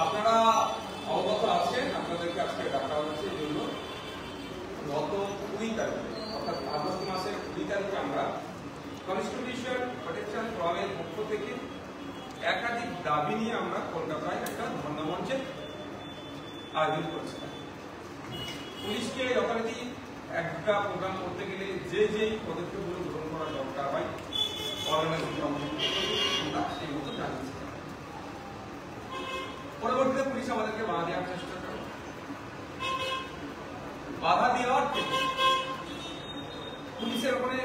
আপনারা অবগত আছেন, আপনাদেরকে আজকে ডাকা হয়েছে এই জন্য গত 20 তারিখে অর্থাৎ আগস্ট মাসের 20 তারিখে আমরা কনস্টিটিউশন প্রোটেকশন ফোরামের পক্ষ থেকে একাধিক দাবি নিয়ে আমরা কলকাতায় একটা ধর্ণা মঞ্চের আয়োজন করেছিলাম। পুলিশকে যথারীতি একটা প্রোগ্রাম করতে গেলে যে পদক্ষেপগুলো গ্রহণ করা দরকার হয় আমরা সেই মতো জানিয়েছি। পরবর্তীতে পুলিশ আমাদেরকে বাধা দেওয়ার চেষ্টা করে। বাধা দেওয়ার থেকে পুলিশের ওখানে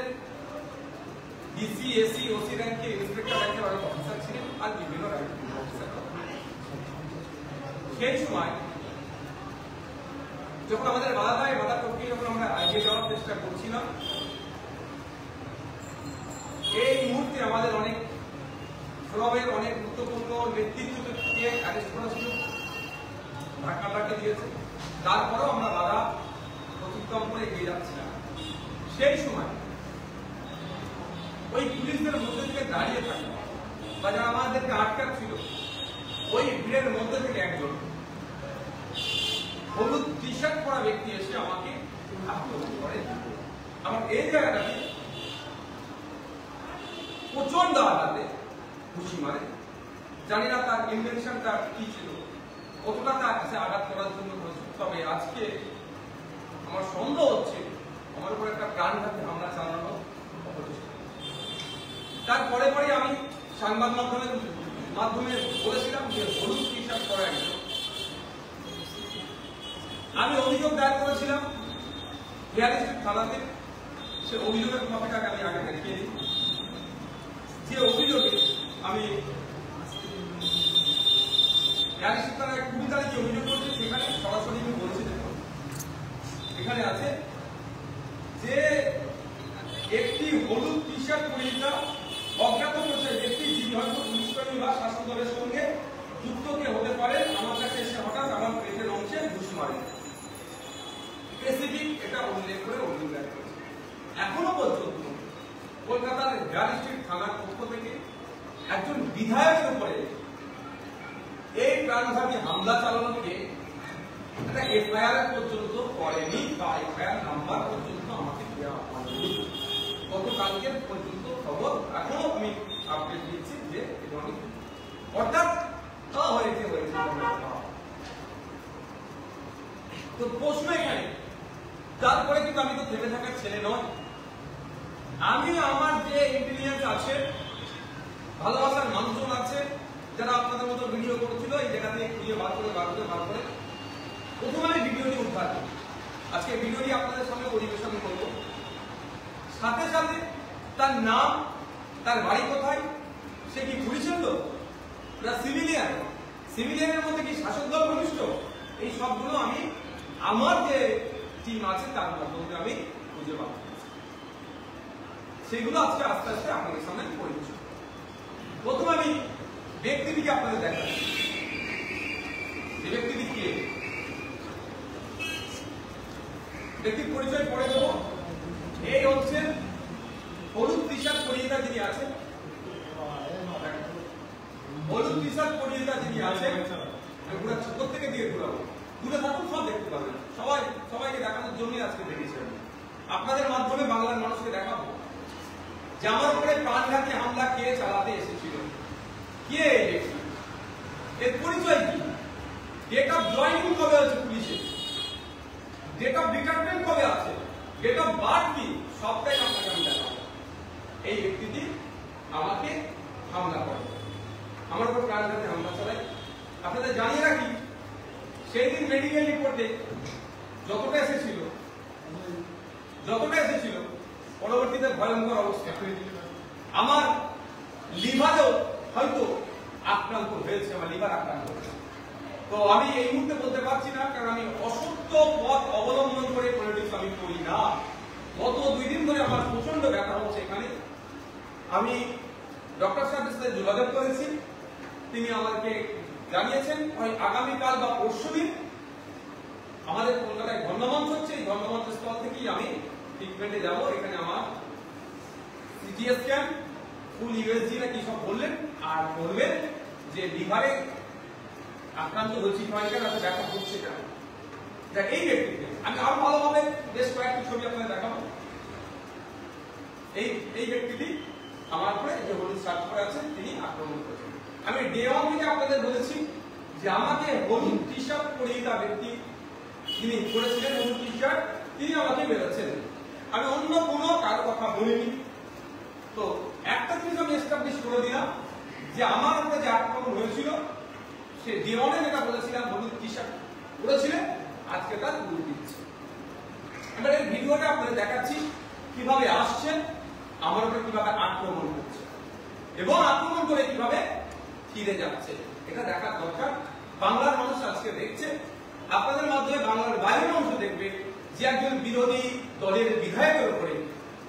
ডিসি, এসি, ওসি র্যাঙ্কে, ইন্সপেক্টর র্যাঙ্কের অনেক অফিসার ছিলেন আর বিভিন্ন র্যাঙ্কের অফিসার। সেই সময় যখন আমাদের বাধা দেয়, বাধা টপকিয়ে যখন আমরা এগিয়ে যাওয়ার চেষ্টা করছিলাম, এই মুহূর্তে আমাদের অনেক ফোরামের অনেক গুরুত্বপূর্ণ নেতৃত্বকে অ্যারেস্ট করা ছিল, ধাক্কা দিয়েছে। তারপরেও আমরা বাধা অতিক্রম করে এগিয়ে যাচ্ছিলাম। সেই সময় ওই পুলিশদের মধ্যে থেকে দাঁড়িয়ে থাকা বা যারা আমাদেরকে আটকাচ্ছিল, ওই ভিড়ের মধ্যে থেকে একজন হলুদ টি শার্ট পরা ব্যক্তি এসে আমাকে আক্রমণ করে। আমার এই জায়গাটাতে প্রচন্ড আঘাতে ঘুষি মারে। জানি না তার ইন্টেনশনটা কি ছিল, কতটা তার কাছে আঘাত করার জন্য করেছে। তবে আজকে আমার সন্দেহ হচ্ছে আমার উপর একটা প্রাণঘাতী হামলা চালানো অপচেষ্টা। তারপরে আমি সংবাদ মাধ্যমে বলেছিলাম যে হলুদ টি শার্ট পরা একজন। আমি অভিযোগ দায়ের করেছিলাম থানাতে। সে অভিযোগের কপিটাকে আমি আগে দেখিয়ে দিই। যে অভিযোগে আমি 20 তারিখে অভিযোগ করছি, সেখানে সরাসরি আমি বলছি, দেখুন এখানে আছে যে একটি হলুদ টি শার্ট পরিহিতা অজ্ঞাত পরিচয় ব্যক্তি, যিনি হয়তো পুলিশকর্মী বা শাসক দলের সঙ্গে যুক্ত কে হতে পারে, আমার কাছে এসে হঠাৎ আমার পেটের অংশে ঘুষ মারে। স্পেসিফিক এটা উল্লেখ করে অভিযোগ দায়ের করেছে। এখনো পর্যন্ত কলকাতার গার্ল স্ট্রিট থানার পক্ষ থেকে একজন বিধায়কের উপরে এই প্রাণঘাতী হামলা চালানোকে একটা এফআইআর পর্যন্ত করেনি বা এফআইআর নাম্বার পর্যন্ত আমাকে দেওয়া হয়নি। গতকালকে পর্যন্ত খবর এখনো আমি আপডেট দিচ্ছি যে অর্থাৎ হয়েছে। তো প্রশ্ন এখানে, তারপরে কিন্তু আমি তো থেমে থাকার ছেলে নয়। আমি আমার যে ইন্টেলিজেন্স আছে, ভালোবাসার মানুষজন আছে, যারা আপনাদের মতো ভিডিও করছিল, এই জায়গাতে খুঁজে বার করে প্রথমে আমি ভিডিওটি উদ্ধার করি। আজকে ভিডিওটি আপনাদের সামনে পরিবেশন করব। সাথে সাথে তার নাম, তার বাড়ি কোথায়, সে কি পুলিশের লোক না সিভিলিয়ান, সিভিলিয়ানের মধ্যে কি শাসক দল ঘনিষ্ঠ, এই সবগুলো আমি আমার যে টিম আছে তার মাধ্যমে আমি খুঁজে পাবো। সেগুলো আজকে আস্তে আস্তে আপনাদের সামনে পরিবেশন। প্রথমে আমি ব্যক্তিটিকে আপনাদের দেখাই। যে ব্যক্তিটি কে, ব্যক্তির পরিচয় পড়ে দেবো। এই হচ্ছেন হলুদ টি শার্ট পরিহিতা যিনি আছেন, হলুদ টি শার্ট পরিহিতা যিনি আছেন। প্রত্যেকে দিয়ে ঘুরাবো, দূরে থাকুন, সব দেখতে পাবেন। সবাইকে দেখানোর জন্যই আজকে দেখেছি। আপনাদের মাধ্যমে বাংলার মানুষকে দেখাবো যে আমার উপরে প্রাণঘাতী হামলা কে চালাতে এসেছিল, কে এর পরিচয় কি, ডেট অফ জয়েনিং কবে আছে পুলিশে, ডেট অফ রিটায়ারমেন্ট কবে আছে, ডেট অফ বার্থ কি, সবটাই আপনাকে আমি দেখাবো। এই ব্যক্তিটি আমাকে হামলা করে, আমার উপর প্রাণঘাতী হামলা চালায়। আপনাদের জানিয়ে রাখি, সেই দিন মেডিকেল রিপোর্টে যতটা এসেছিল পরবর্তীতে ভয়ঙ্কর অবস্থা, আমার লিভারেও হয়তো আক্রান্ত হয়েছে, আমার লিভার আক্রান্ত হয়েছে। তো আমি এই মুহূর্তে বলতে পারছি না, কারণ আমি অসত্য পথ অবলম্বন করে পলিটিক্স আমি করি না। গত 2 দিন ধরে আমার প্রচন্ড ব্যথা হচ্ছে এখানে। আমি ডক্টর সাহেবের সাথে যোগাযোগ করেছি, তিনি আমাকে জানিয়েছেন আগামীকাল বা পরশুদিন আমাদের কলকাতায় ধর্মমঞ্চ হচ্ছে, এই ধর্মমঞ্চ স্থল থেকেই আমি ট্রিটমেন্টে যাবো। এখানে আমার সিটি স্ক্যান, ফুল ইউএসজি না কি সব বললেন, আর বলবেন যে লিভারে আক্রান্ত হয়েছি কেন, এত ব্যাখ্যা হচ্ছে কেন। দেখ এই ব্যক্তিকে আমি আরো ভালোভাবে বেশ কয়েকটি ছবি আপনাদের দেখাবো। এই ব্যক্তিটি আমার উপরে যে হলুদ শার্ট পরে আছেন তিনি আক্রমণ করেছেন। আমি ডে ওয়ান থেকে আপনাদের বলেছি যে আমাকে হলুদ টি শার্ট পরিয়ে তা ব্যক্তি তিনি করেছিলেন, হলুদ টি শার্ট তিনি আমাকে বেরোচ্ছেন। আমি অন্য কোনো কারো কথা বলিনি। তো একটা জিনিস আমি এস্টাবলিশ করে দিলাম যে আমার উপরে যে আক্রমণ হয়েছিল সে ডে ওয়ানে যেটা বলেছিলাম হলুদ টি শার্ট পরেছিলেন, আজকে তার গুরু দিচ্ছে। এবার এই ভিডিওটা আপনাদের দেখাচ্ছি কিভাবে আসছেন, আমার উপরে কিভাবে আক্রমণ করছে এবং আক্রমণ করে কিভাবে ফিরে যাচ্ছে, এটা দেখার দরকার। বাংলার মানুষ আজকে দেখছে, আপনাদের মাধ্যমে বাংলার বাইরের মানুষ দেখবে যে একজন বিরোধী দলের বিধায়কের উপরে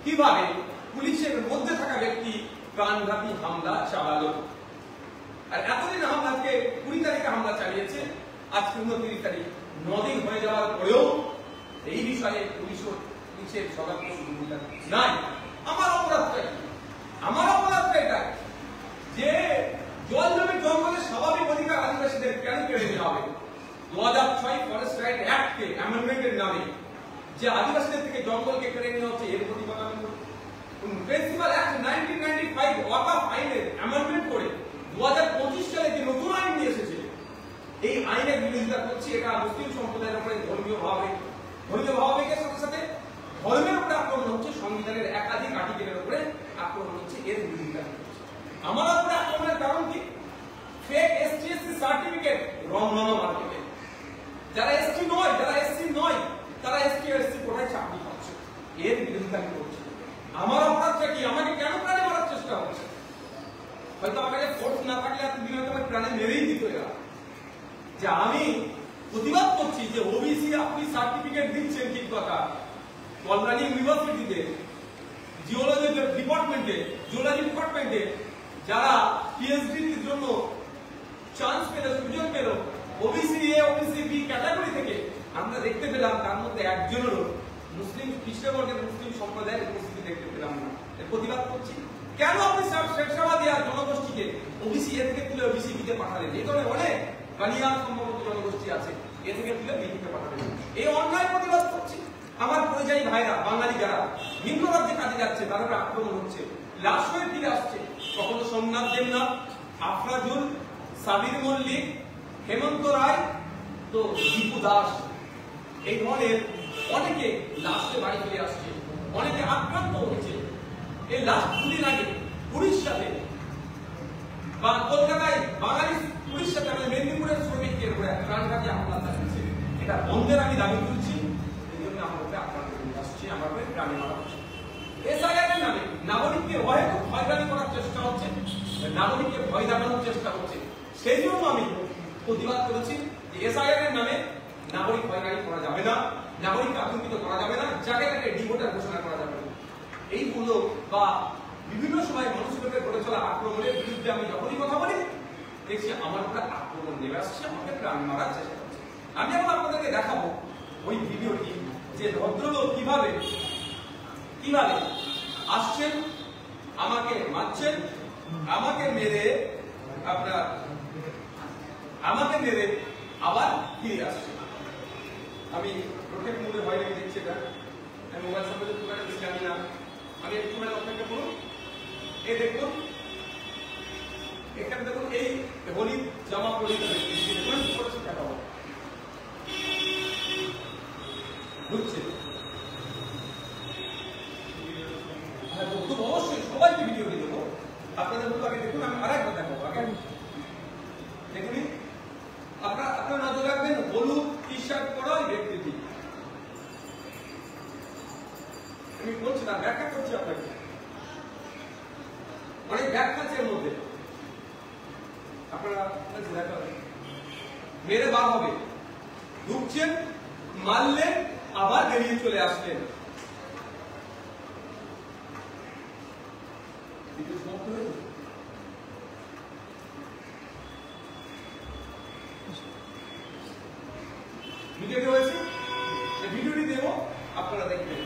কিভাবে পুলিশের মধ্যে থাকা ব্যক্তি প্রাণঘাতী হামলা চালালো। আর এতদিন হামলাকে 20 তারিখে হামলা চালিয়েছে, আজকে 29 তারিখ, 9 দিন হয়ে যাওয়ার পরেও এই বিষয়ে পুলিশের সতর্ক ভূমিকা নাই। আমার অপরাধটা এটা যে জল জমি জঙ্গলের স্বাভাবিক অধিকার আদিবাসীদের কেন কেড়ে নেওয়া হবে। 2006 ফরেস্ট রাইট অ্যাক্টে অ্যামেন্ডমেন্টের নামে যে আদিবাসীদের থেকে জঙ্গলকে কেড়ে নেওয়া হচ্ছে, এর প্রতিবাদ আমি করি। প্রিন্সিপাল অ্যাক্ট 1995 ওয়াকফ আইনের অ্যামেন্ডমেন্ট করে 2025 সালে যে নতুন আইন নিয়ে এসেছে, এই আইনের বিরোধিতা করছি। এটা মুসলিম সম্প্রদায়ের উপরে ধর্মীয় ভাবাবেগের সাথে সাথে ধর্মের উপরে আক্রমণ হচ্ছে, সংবিধানের একাধিক আর্টিকেলের উপরে আক্রমণ হচ্ছে, এর বিরোধিতা করছে। আমার উপরে আক্রমণের কারণ কি? ফেক এসটি/এসসি সার্টিফিকেট রমরমা মার্কেটে। যারা এসসি নয় তারা এসটি/এসসি কোটায় চাকরি পাচ্ছে, এর বিরোধিতা করছে। আমার অপরাধটা কি? আমাকে কেন প্রাণে মারার চেষ্টা হচ্ছে? হয়তো আমাকে ফোর্স না থাকলে এতদিন হয়তো আমার প্রাণে মেরেই দিত এরা। যে আমি প্রতিবাদ করছি যে ওবিসি আপনি সার্টিফিকেট দিচ্ছেন ঠিক কথা, কল্যাণী ইউনিভার্সিটিতে জিওলজি ডিপার্টমেন্টে যারা পিএইচডির জন্য চান্স পেল, সুযোগ পেল, OBC A OBC B category থেকে আমরা দেখতে পেলাম তার মধ্যে একজনেরও মুসলিম খ্রিস্টবর্গের মুসলিম সম্প্রদায়ের উপস্থিতি দেখতে পেলাম না। এর প্রতিবাদ করছি। কেন আপনি শেরশাবাদী আর জনগোষ্ঠীকে ওবিসি এ থেকে তুলে ওবিসি বিতে পাঠালেন? এই ধরনের অনেক কালিয়ান সম্ভবত জনগোষ্ঠী আছে, এ থেকে তুলে বিতে পাঠালেন। এই অন্যায় প্রতিবাদ করছি। আমার পরিযায়ী ভাইরা বাঙালি যারা ভিন্ন রাজ্যে কাজে যাচ্ছে তাদের আক্রমণ হচ্ছে, লাশ হয়ে ফিরে আসছে। কখনো সোমনাথ দেবনাথ, আফরাজুল, সাবির মল্লিক, হেমন্ত রায়, তো দীপু দাস, এই ধরনের অনেকে লাশে বাড়ি ফিরে আসছে, অনেকে আক্রান্ত হচ্ছে। এই লাশ 2 দিন আগে উড়িষ্যাতে বা কলকাতায় বাঙালি উড়িষ্যাতে আমাদের মেদিনীপুরের শ্রমিকদের উপরে প্রাণঘাতী হামলা চালিয়েছে। এটা বন্ধের আমি দাবি তুলছি। এই জন্য আমার উপরে আক্রান্ত হয়ে আসছে, আমার উপরে প্রাণে মারা হচ্ছে। এসআইআর নামে নাগরিককে অহেতুক হয়রানি করার চেষ্টা হচ্ছে, নাগরিককে ভয় দেখানোর চেষ্টা হচ্ছে। সেই জন্য আমি প্রতিবাদ করেছি যে এসআইআর নামে নাগরিক হয়রানি করা যাবে না, নাগরিককে আতঙ্কিত করা যাবে না, যাকে তাকে ডিভোটার ঘোষণা করা যাবে না। এইগুলো বা বিভিন্ন সময় মানুষের উপরে ঘটে চলা আক্রমণের বিরুদ্ধে আমি যখনই কথা বলি দেখছি আমার উপরে আক্রমণ নেমে আসছে, আমাকে প্রাণ মারার চেষ্টা করছে। আমি এখন আপনাদেরকে দেখাবো ওই ভিডিওটি যে ভদ্রলোক কিভাবে আসছেন, আমাকে মারছেন, আমাকে মেরে আবার ফিরে আসছেন। আমি রোটেট মোডে ভয় লেগে দেখছি, এটা আমি মোবাইল সম্পর্কে খুব একটা বেশি জানি না। আমি একটু সময় অপেক্ষা করুন। এই দেখুন, এখানে দেখুন এই হলুদ জামা পরিহিত ব্যক্তি বুঝছে। খুব অবশ্যই সবাইকে ভিডিও দিয়ে দেবো, আপনাদের মতো আগে দেখুন। আমি আর একবার দেখাবো, আগে দেখুন। আপনার নজর রাখবেন হলুদ টি শার্ট পরা ওই ব্যক্তিটি। আমি বলছি না, ব্যাখ্যা করছি আপনাকে, অনেক ব্যাখ্যা আছে এর মধ্যে। আপনারা মেরে বার হবে, ঢুকছেন, মারলেন, আবার বেরিয়ে চলে আসলেন। ভিডিওটি হয়েছে, ভিডিওটি দেব, আপনারা দেখবেন।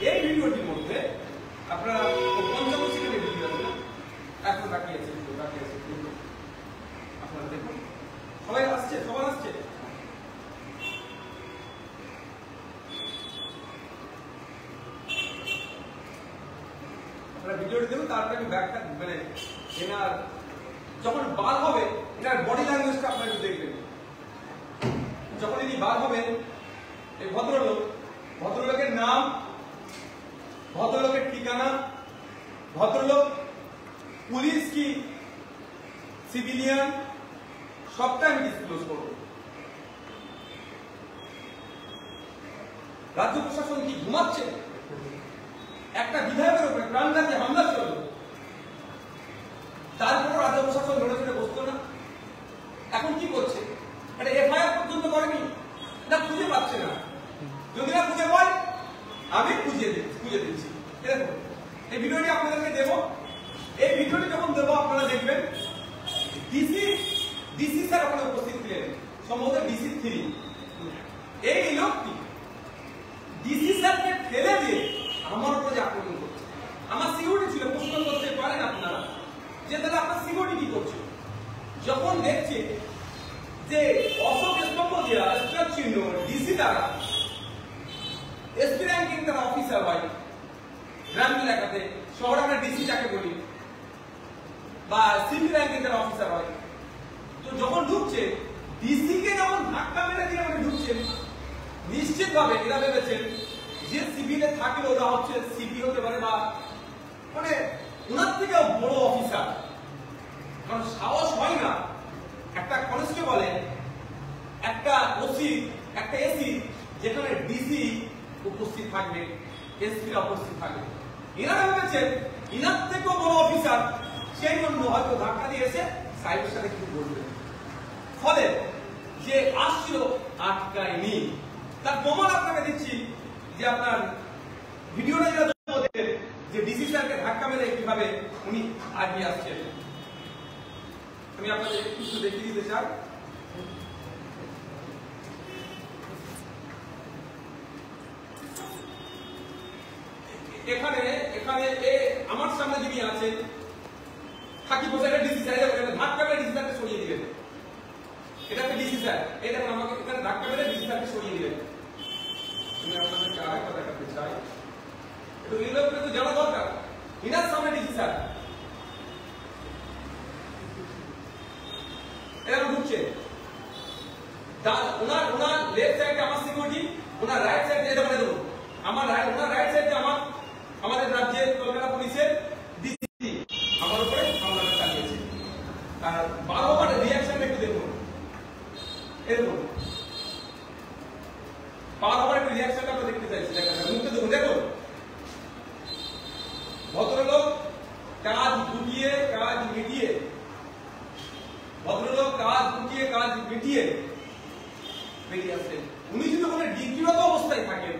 এই ভিডিওটির মধ্যে আপনারা 55 সেকেন্ডের ভিডিও আছে না, এখন বাকি আছে, আপনারা দেখুন। সবাই আসছে। তারপরে আমি ব্যাখ্যা মানে এনার যখন বার হবে এনার বডি ল্যাঙ্গুয়েজটা আপনারা একটু দেখবেন। যখন ইনি বার হবেন এই ভদ্রলোকের নাম, ভদ্রলোকের ঠিকানা, ভদ্রলোক পুলিশ কি সিভিলিয়ান সবটা আমি ডিসক্লোজ করব। রাজ্য প্রশাসন কি ঘুমাচ্ছে? একটা বিধায়কের উপরে প্রাণঘাতী হামলা চলল, তারপর রাজ্য প্রশাসন লড়ে ফিরে বসতো না। এখন কি করছে? একটা এফআইআর পর্যন্ত করেনি, না খুঁজে পাচ্ছে না। যদি না খুঁজে পায় আমি খুঁজে দিচ্ছি। দেখুন এই ভিডিওটি আপনাদেরকে দেবো। এই ভিডিওটি যখন দেবো আপনারা দেখবেন ডিসি স্যার ওখানে উপস্থিত ছিলেন, সম্ভবত ডিসি 3। এই লোকটি ডিসি স্যারকে ফেলে দিয়ে আমার উপরে আক্রমণ করছে। আমার সিকিউরিটি ছিল, প্রশ্ন করতে পারেন আপনারা যে তাহলে আপনার সিকিউরিটি কি করছে? যখন দেখছে যে অশোক স্তম্ভ দেওয়া স্টার চিহ্ন ডিসি দ্বারা এসপি র্যাঙ্কিং তারা অফিসার হয় গ্রাম এলাকাতে, শহরে আমরা ডিসি যাকে বলি বা সিপি র্যাঙ্কিং তারা অফিসার হয়, তো যখন ঢুকছে ডিসি কে যখন ধাক্কা মেরে দিয়ে আমাকে ঢুকছেন, নিশ্চিত ভাবে এরা ভেবেছেন যে সিভিলে থাকলে ওরা হচ্ছে সিপি হতে পারে বা মানে ওনার থেকে বড় অফিসার। কারণ সাহস হয় না একটা কনস্টেবলে, একটা ওসি, একটা এসি যেখানে ডিসি উপস্থিত থাকবে, এসপি উপস্থিত থাকবে। এনারা ভেবেছেন ইনার থেকেও বড় অফিসার, সেই জন্য হয়তো ধাক্কা দিয়েছে সাহেবের সাথে কিছু বলবে, ফলে যে আসছিল আটকায়নি। তার প্রমাণ আপনাকে দিচ্ছি যে আপনার ভিডিওটা যেটা দেখেন যে ডিসি স্যারকে ধাক্কা মেরে কিভাবে উনি আগিয়ে আসছেন। আমি আপনাদের একটু দেখিয়ে দিতে চাই। এখানে আমার সামনে যিনি আছেন খাকি পোশাকের ডিসি স্যার, ধাক্কা মেরে ডিসি স্যারকে সরিয়ে দিবেন। এটা একটা ডিসি স্যার, এই দেখুন আমাকে এখানে ধাক্কা মেরে ডিসি স্যারকে সরিয়ে দিবেন। আমি আপনাদেরকে আরেকটা দেখাতে চাই, একটু এগুলো তো জানা দরকার। ইনার সামনে ডিসি স্যার এরা ঢুকছে, ওনার লেফট সাইডে আমার সিকিউরিটি, ওনার রাইট সাইডে এটা বলে দেবো ওনার রাইট সাইডে আমাদের রাজ্যের কলকাতা পুলিশের ডিসি আমার উপরে হামলাটা চালিয়েছে। আর 12 বার রিঅ্যাকশনটা একটু দেখুন, এরকম 12 বার একটু রিঅ্যাকশনটা আমরা দেখতে চাইছি। মুখে দেখুন, দেখুন ভদ্রলোক কাজ গুটিয়ে কাজ মিটিয়ে বেরিয়ে আসবেন। উনি যদি ওখানে ডিউটিরত অবস্থায় থাকেন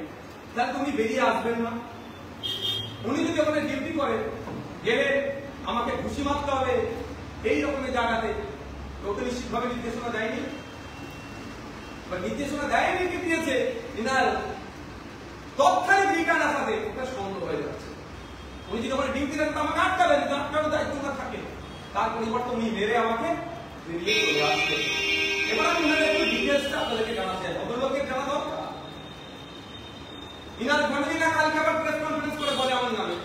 তাহলে উনি বেরিয়ে আসবেন না। উনি যদি ওখানে ডিউটি করেন, গেলে আমাকে ঘুষি মারতে হবে এই রকমের জায়গাতে, লোকে নিশ্চিতভাবে নির্দেশনা দেয়নি বা নির্দেশনা দেয়নি কি দিয়েছে এনার তৎকালীন রিটার্ন আসাতে ওটা সন্দেহ হয়ে যাচ্ছে। উনি যদি ওখানে ডিউটি দেন আমাকে আটকাবেন, আটকানোর দায়িত্ব না থাকে, তার পরিবর্তে উনি মেরে আমাকে বেরিয়ে চলে আসবে। এবার আমি একটু ডিটেলসটা আপনাদেরকে জানাতে চাই, ভদ্রলোকের জানা দরকার। ইনার ফ্যামিলিটা কালকে আবার প্রেস কনফারেন্স করে বলে আমার নামে,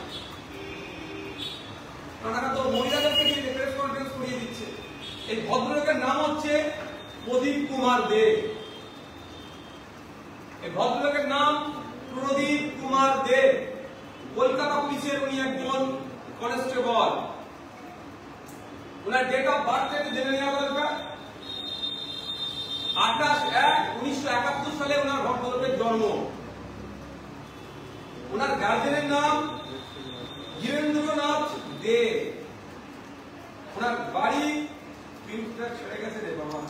ওনারা তো মহিলাদেরকে নিয়ে প্রেস কনফারেন্স করিয়ে দিচ্ছে। এই ভদ্রলোকের নাম হচ্ছে প্রদীপ কুমার দে। এই ভদ্রলোকের নাম প্রদীপ কুমার দে, কলকাতা পুলিশের উনি একজন কনস্টেবল। ওনার ডেট অফ বার্থ জেনে নেওয়া দরকার। 28/1/1971 সালে ওনার ভদ্রলোকের জন্ম। ওনার গার্জেনের নাম বীরেন্দ্রনাথ দে। ওনার বাড়ি প্রিন্টটা ছেড়ে গেছে রে বাবা,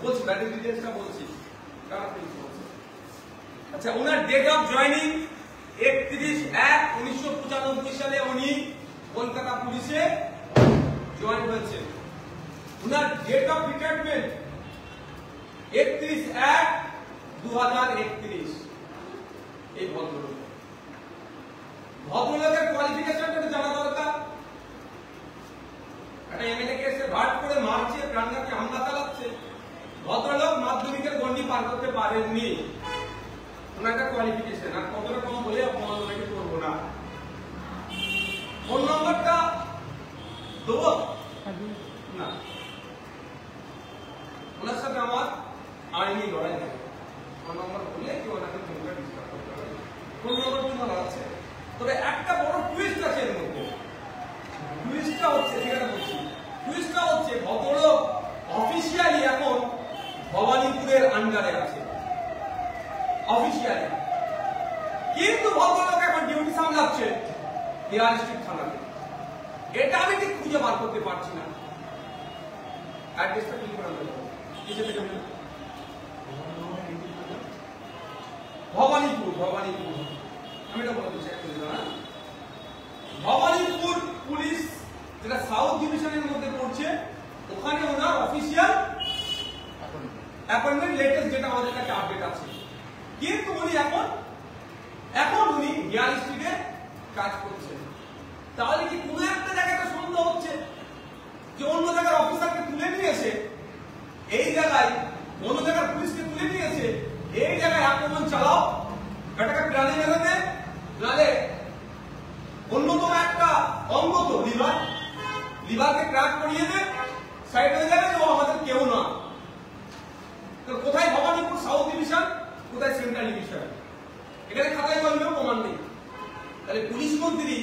বলছি ব্যাটারি ডিটেইলসটা বলছি। আচ্ছা, ওনার ডেট অফ জয়নিং 31/1/1995 সালে উনি কলকাতা পুলিশে জয়েন হয়েছে। ওনার ডেট অফ রিটায়ারমেন্ট 31/1/2031। এই ভদ্রলোকের কোয়ালিফিকেশনটা জানা দরকার। একটা এমএলএ কে এসে ভাট করে মারছে, প্রাণঘাতী হামলা চালাচ্ছে, ভদ্রলোক মাধ্যমিকের গণ্ডি পার করতে পারেননি। ওনার একটা কোয়ালিফিকেশন, আর কতটা কম বলে অপমান করবো না। ফোন নম্বরটা দেবো না, ওনার সাথে আমার আইনি লড়াই নেই। ফোন নম্বর বললে কেউ ওনাকে ফোনটা ডিস্টার্ব করতে পারে, ফোন নম্বর তোমার আছে। তবে একটা বড় টুইস্ট আছে এর মধ্যে। টুইস্টটা হচ্ছে, ঠিকানা বলছি, টুইস্টটা হচ্ছে ভদ্রলোক অফিসিয়ালি এখন ভবানীপুরের আন্ডারে আছে, অফিসিয়ালি। কিন্তু ভদ্রলোক এখন ডিউটি সামলাচ্ছে হেয়ার স্ট্রিট থানাতে। এটা আমি ঠিক খুঁজে বার করতে পারছি না। অ্যাড্রেসটা কি করে বলবো? কিসে থেকে বলবো? ভবানীপুর, ভবানীপুর আমি এটা বলতে চাই না। ভবানীপুর পুলিশ যেটা সাউথ ডিভিশনের মধ্যে পড়ছে, ওখানে ওনার অফিসিয়াল অ্যাপয়েন্টমেন্ট লেটেস্ট যেটা আমাদের কাছে আপডেট আছে। কিন্তু উনি এখন উনি হেয়ার স্ট্রিটে কাজ করছেন। তাহলে কি কোনো একটা জায়গায় সন্দেহ হচ্ছে যে অন্য জায়গার অফিসারকে তুলে নিয়ে এসে এই জায়গায়, অন্য জায়গার পুলিশকে তুলে নিয়ে এসে এই জায়গায় আক্রমণ চালাও, এটাকে প্রাণী মেরে দে, নালে অন্যতম একটা অঙ্গ তো লিভারকে ক্র্যাক করিয়ে দে, সাইড হয়ে যাবে যে ও আমাদের কেউ না। কোথায় ভবানীপুর সাউথ ডিভিশন, কোথায় সেন্ট্রাল ডিভিশন? এখানে খাতায় কলমেও প্রমাণ নেই। তাহলে পুলিশ মন্ত্রী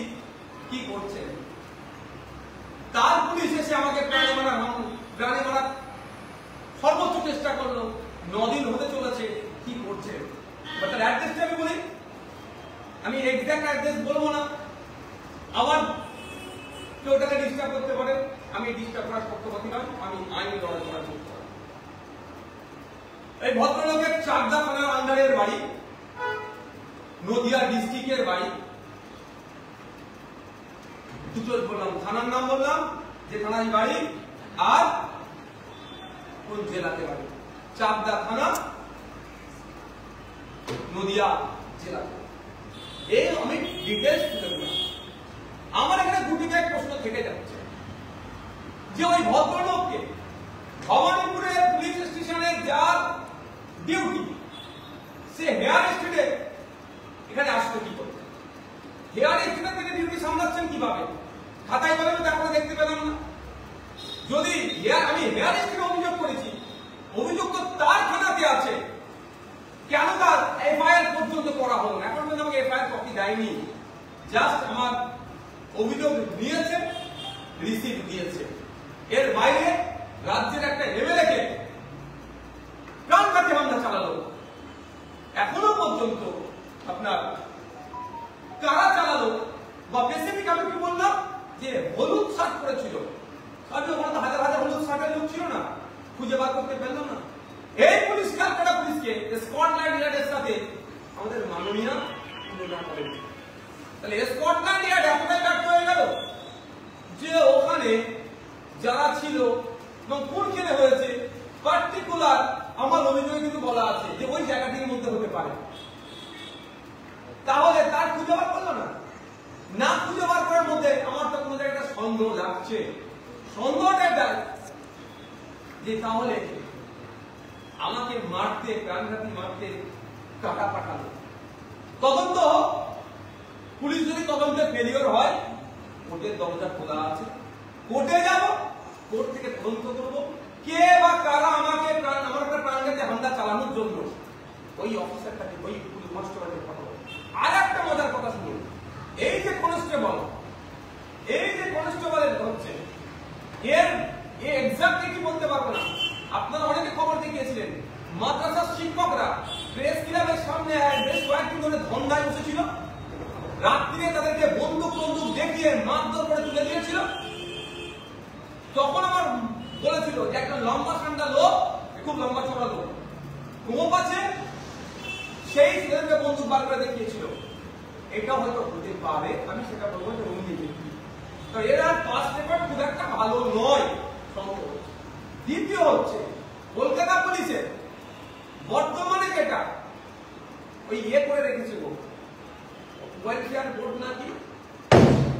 কি করছেন? তার পুলিশ এসে আমাকে প্রাণে মারার সর্বোচ্চ চেষ্টা করলো, 9 দিন হতে চলেছে। কি করছে? তার অ্যাড্রেসটা আমি বলি, আমি এক্সাক্ট অ্যাড্রেস বলবো না, আবার কেউ ওটাকে ডিস্টার্ব করতে পারে। আমি ডিস্টার্ব করার পক্ষপাতী নয়, আমি আইনি লড়াই করার পক্ষপাতী। এই ভদ্রলোকের চাকদা থানার আন্ডারের বাড়ি, নদিয়া ডিস্ট্রিক্টের বাড়ি। দুটো বললাম, থানার নাম বললাম যে থানায় বাড়ি, আর কোন জেলাতে বাড়ি। চাকদা থানা, নদিয়া জেলাতে। এই আমি ডিটেলস তুলে দিলাম। আমার এখানে দুটি প্রশ্ন থেকে যাচ্ছে যে ওই ভদ্রলোককে ভবানীপুরের পুলিশ স্টেশনে যার ডিউটি, সে হেয়ার স্ট্রিটে এখানে আসতে কি করতে? হেয়ার স্ট্রিট থেকে ডিউটি সামলাচ্ছেন কিভাবে? খাতায় কলমে তারপরে দেখতে পেলাম না। যদি আমি হেয়ার স্ট্রিটে অভিযোগ করেছি, অভিযোগ তো তার থানাতে আছে, কেন তার এফআইআর পর্যন্ত করা হলো না? এখন পর্যন্ত আমাকে এফআইআর কপি দেয়নি, জাস্ট আমার অভিযোগ নিয়েছে, রিসিভ দিয়েছে। এর বাইরে রাজ্যের একটা এমএলএকে প্রাণঘাতী হামলা চালালো। এখনো পর্যন্ত আপনার কারা চালালো বা স্পেসিফিক আমি কি বললাম যে হলুদ শার্ট পরেছিল, আমি ওখানে হাজার হাজার হলুদ শার্টের লোক ছিল না, খুঁজে বার করতে পারলাম না। এই পুলিশ ক্যালকাটা পুলিশকে স্কটল্যান্ড ইয়ার্ডের সাথে আমাদের মাননীয় তুলনা করেন। তাহলে স্কটল্যান্ড ইয়ার্ড এতটাই ব্যর্থ হয়ে গেল যে ওখানে যারা ছিল এবং কোন কেনে হয়েছে পার্টিকুলার আমার অভিযোগে কিন্তু বলা আছে যে ওই জায়গাটির মধ্যে হতে পারে। তাহলে তার খুঁজে বার করলো না খুঁজে বার করার মধ্যে আমার তো কোনো জায়গায় সন্দেহ লাগছে। সন্দেহটা দেয় যে তাহলে আমাকে মারতে, প্রাণঘাতী মারতে কাটা পাঠালো। তদন্ত, পুলিশ যদি তদন্তে ফেলিওর হয়, কোর্টের দরজা খোলা আছে, কোর্টে যাব, কোর্ট থেকে তদন্ত করবো কে বা কারা আমাকে আমার একটা প্রাণঘাতী হামলা চালানোর জন্য ওই অফিসারটাকে, ওই পুলিশ মাস্টারকে পাঠাবো। আর একটা মজার কথা শুনুন, এই যে কনস্টেবলের হচ্ছে এর এক্সাক্টলি কি বলতে পারবো না। আপনারা অনেকে খবর দেখিয়েছিলেন, মাদ্রাসার শিক্ষকরা প্রেস ক্লাবের সামনে বেশ কয়েকদিন ধরে ধন্দায় বসেছিল, রাত্রিরে তাদেরকে বন্দুক দেখিয়ে মারধর করে তুলে দিয়েছিল। তখন আমার বলেছিল যে একটা লম্বা ঠান্ডা লোক, খুব লম্বা চড়া লোক, কোপ আছে, সেই ছেলেকে বন্দুক বার করে দেখিয়েছিল। এটা হয়তো হতে পারে, আমি সেটা বলবো যে অমনি ব্যক্তি। তো এর আর পাস পেপার খুব একটা ভালো নয়। দ্বিতীয় হচ্ছে কলকাতা পুলিশের বর্তমানে যেটা ওই করে রেখেছে ওয়েলফেয়ার বোর্ড নাকি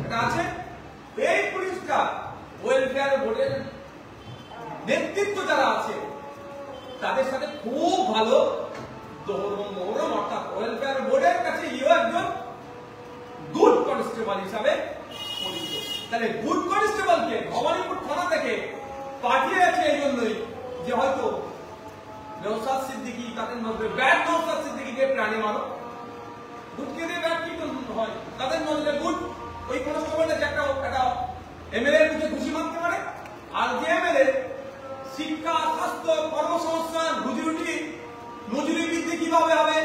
এটা আছে, এই পুলিশটা ওয়েলফেয়ার বোর্ডের নেতৃত্ব যারা আছে তাদের সাথে খুব ভালো দৌড়ম, অর্থাৎ ওয়েলফেয়ার বোর্ডের কাছে একজন গুড কনস্টেবল হিসাবে তাহলে গুড কনস্টেবলকে ভবানীপুর থানা থেকে পাঠিয়েছে এই জন্যই যে হয়তো নওশাদ সিদ্দিকী তাদের মধ্যে ব্যাড নওশাদ সিদ্দিকীকে প্রাণী মারো গুডকে দিয়ে ব্যাড কি হয় তাদের মধ্যে গুড ওই কনস্টেবলটা যে একটা এমএলএ এর মুখে খুশি মানতে পারে আর যে এমএলএ শিক্ষা স্বাস্থ্য কর্মসংস্থান রুজি মজুরি বৃদ্ধি কিভাবে হবে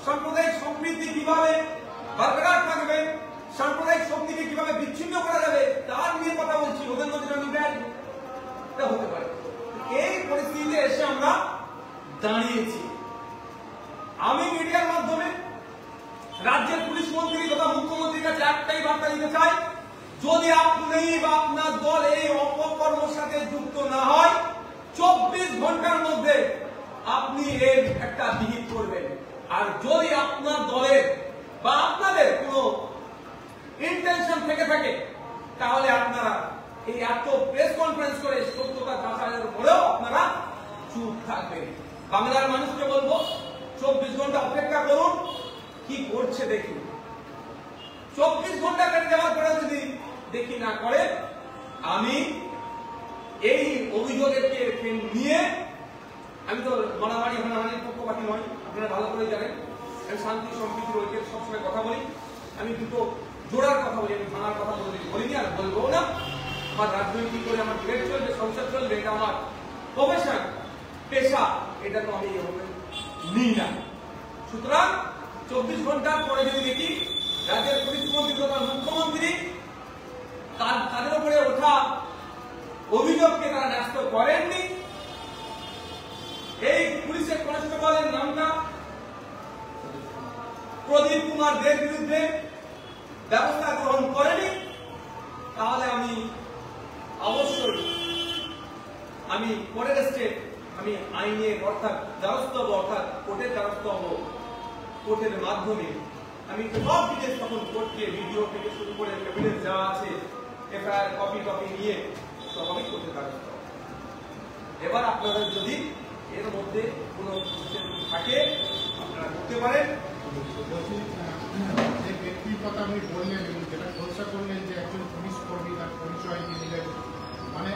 সাম্প্রদায়িক সম্প্রীতি কিভাবে বরকরার থাকবে সাম্প্রদায়িক শক্তিকে কিভাবে বিচ্ছিন্ন করা যাবে তার নিয়ে কথা বলছি ওদের মধ্যে আমি ব্যাড হতে পারে এই পরিস্থিতিতে এসে আমরা দাঁড়িয়েছি আমি মিডিয়ার মাধ্যমে রাজ্যের পুলিশ মন্ত্রী তথা মুখ্যমন্ত্রীর কাছে একটাই বার্তা দিতে চাই যদি আপনি বা আপনার দল এই অপকর্মের সাথে যুক্ত না হয় 24 ঘন্টার মধ্যে আপনি এর একটা বিহিত করবেন আর যদি আপনার দলের বা আপনাদের কোনো ইন্টেনশন থেকে থাকে তাহলে আপনারা এই এত প্রেস কনফারেন্স করে সত্যতা যাচাইয়ের পরেও আপনারা চুপ থাকবেন বাংলার মানুষকে বলবো 24 ঘন্টা অপেক্ষা করুন কি করছে দেখুন 24 ঘন্টা কেটে যাওয়ার পরে যদি দেখি না করে আমি এই অভিযোগকে নিয়ে আমি তো মারামারি হানাহানির পক্ষপাতী নয় আপনারা ভালো করে জানেন আমি শান্তি সম্প্রীতির ঐক্যের সবসময় কথা বলি আমি দুটো জোড়ার কথা বলি আমি ভাঙার কথা বলিনি আর বলবো না আমার রাজনৈতিক করে আমার ডিবেট চলবে সংসদ চলবে এটা আমার প্রফেশন পেশা এটা তো আমি এভাবে নিই না সুতরাং 24 ঘন্টার পরে যদি দেখি রাজ্যের পুলিশ মন্ত্রী তথা মুখ্যমন্ত্রী তাদের উপরে ওঠা অভিযোগকে তারা ন্যস্ত করেননি এই পুলিশের কনস্টেবলের নামটা প্রদীপ কুমার দের বিরুদ্ধে ব্যবস্থা গ্রহণ করেনি তাহলে আমি অবশ্যই আমি পরের স্টেপ আমি আইনের অর্থাৎ দ্বারস্থ হব অর্থাৎ কোর্টের দ্বারস্থ হব কোর্টের মাধ্যমে আমি সব ডিটেলস তখন কোর্টকে ভিডিও থেকে শুরু করে এভিডেন্স দেওয়া আছে এফআইআর কপি নিয়ে সব আমি কোর্টের দ্বারস্থ হব এবার আপনাদের যদি এর মধ্যে কোনো থাকে আপনারা করতে পারেন যে ব্যক্তির কথা আপনি বললেন এবং যেটা খোলসা করলেন যে একজন পুলিশ কর্মী তার পরিচয় দিলেন মানে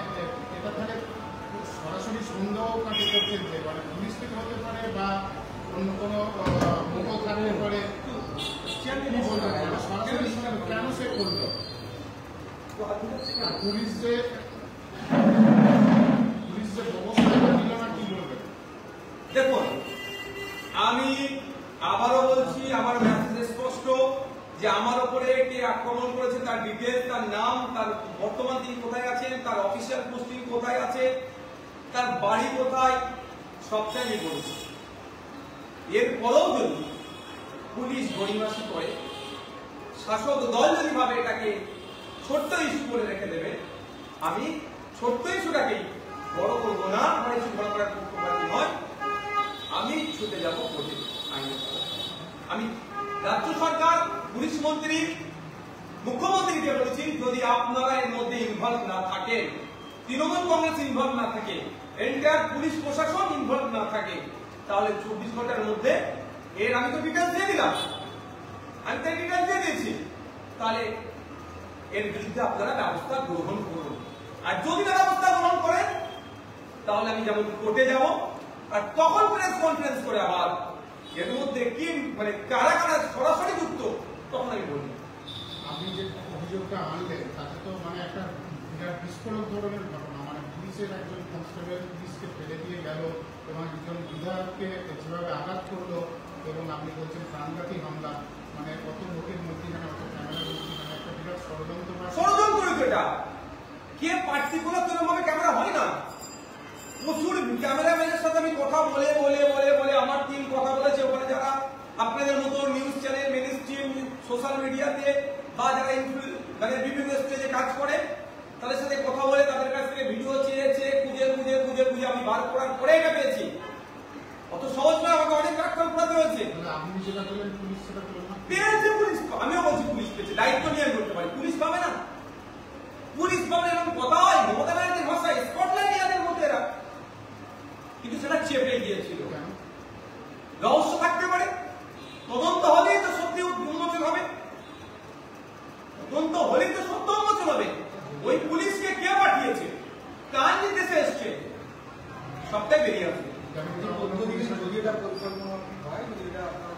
এটা তাহলে সরাসরি সন্দেহ কাকে করছেন যে মানে পুলিশ থেকে হতে পারে বা অন্য কোনো মোগল থাকতে পারে কি বলবেন সরাসরি কেন সে করলো পুলিশ যে ব্যবস্থা নিল না কি বলবেন দেখুন আমি আবারও বলছি আমার মেসেজ স্পষ্ট যে আমার উপরে কে আক্রমণ করেছে তার ডিটেইলস তার নাম তার বর্তমান তিনি কোথায় আছেন তার অফিসিয়াল পোস্টিং কোথায় আছে তার বাড়ি কোথায় সবটাই আমি বলছি এরপরেও যদি পুলিশ গড়িমাসি করে শাসক দল যদি ভাবে এটাকে ছোট্ট ইস্যু করে রেখে দেবে আমি ছোট্ট ইস্যুটাকেই বড় করবো না আমার ইস্যু বড় করার পক্ষপাতী নয় আমি ছুটে যাব কোর্টে আমি রাজ্য সরকার পুলিশ মন্ত্রী মুখ্যমন্ত্রীকে বলেছি যদি আপনারা এর মধ্যে ইনভলভ না থাকেন তৃণমূল কংগ্রেস ইনভলভ না থাকে এন্টায়ার পুলিশ প্রশাসন ইনভলভ না থাকে তাহলে 24 ঘন্টার মধ্যে এর আমি তো ডিটেইলস দিয়ে দিলাম আমি তো ডিটেইলস দিয়ে দিয়েছি তাহলে এর বিরুদ্ধে আপনারা ব্যবস্থা গ্রহণ করুন আর যদি ব্যবস্থা গ্রহণ করেন তাহলে আমি যেমন কোর্টে যাব আর তখন প্রেস কনফারেন্স করে আবার এর মধ্যে কি মানে কারা কারা সরাসরি যুক্ত তখন আমি বলি আপনি যে অভিযোগটা আনলেন তাতে তো মানে একটা বিরাট বিস্ফোরক ধরনের ঘটনা মানে পুলিশের একজন কনস্টেবল পুলিশকে ফেলে দিয়ে গেল এবং একজন বিধায়ককে যেভাবে আঘাত করলো এবং আপনি বলছেন প্রাণঘাতী হামলা মানে কত লোকের মধ্যেখানে অত ক্যামেরার মধ্যেখানে একটা বিরাট ষড়যন্ত্র এটা কে পার্টিকুলার ভাবে ক্যামেরা হয় না প্রচুর ক্যামেরাম্যানের সাথে আমি কথা বলে বলে বলে বলে আমার টিম কথা বলেছে ওখানে যারা আপনাদের মতো news channel mainstream social মিডিয়াতে বা যারা মানে বিভিন্ন স্টেজে কাজ করে তাদের সাথে কথা বলে তাদের কাছ থেকে ভিডিও চেয়েছে খুঁজে খুঁজে খুঁজে খুঁজে আমি বার করার পরে এটা পেয়েছি অত সহজ নয় আমাকে অনেক কাজ করতে হয়েছে আপনি যেটা বললেন পুলিশ সেটা পেয়েছে পুলিশ আমিও বলছি পুলিশ পেয়েছে দায়িত্ব নিয়ে করতে পারি পুলিশ পাবে না পুলিশ পাবে এরকম কথা হয় মমতা ব্যানার্জির ভাষায় স্কটল্যান্ড ইয়ার্ডের মধ্যে এরা কিন্তু সেটা চেপে গিয়েছিল রহস্য থাকতে পারে তদন্ত হলেই তো সত্যি উন্মোচন হবে তদন্ত হলেই তো সত্য উন্মোচন হবে দিয়েছে, কার নির্দেশে এসছে, সবটাই বেরিয়ে আসবে। যদি এটা পরিকল্পনা হয়, যদি এটা আপনার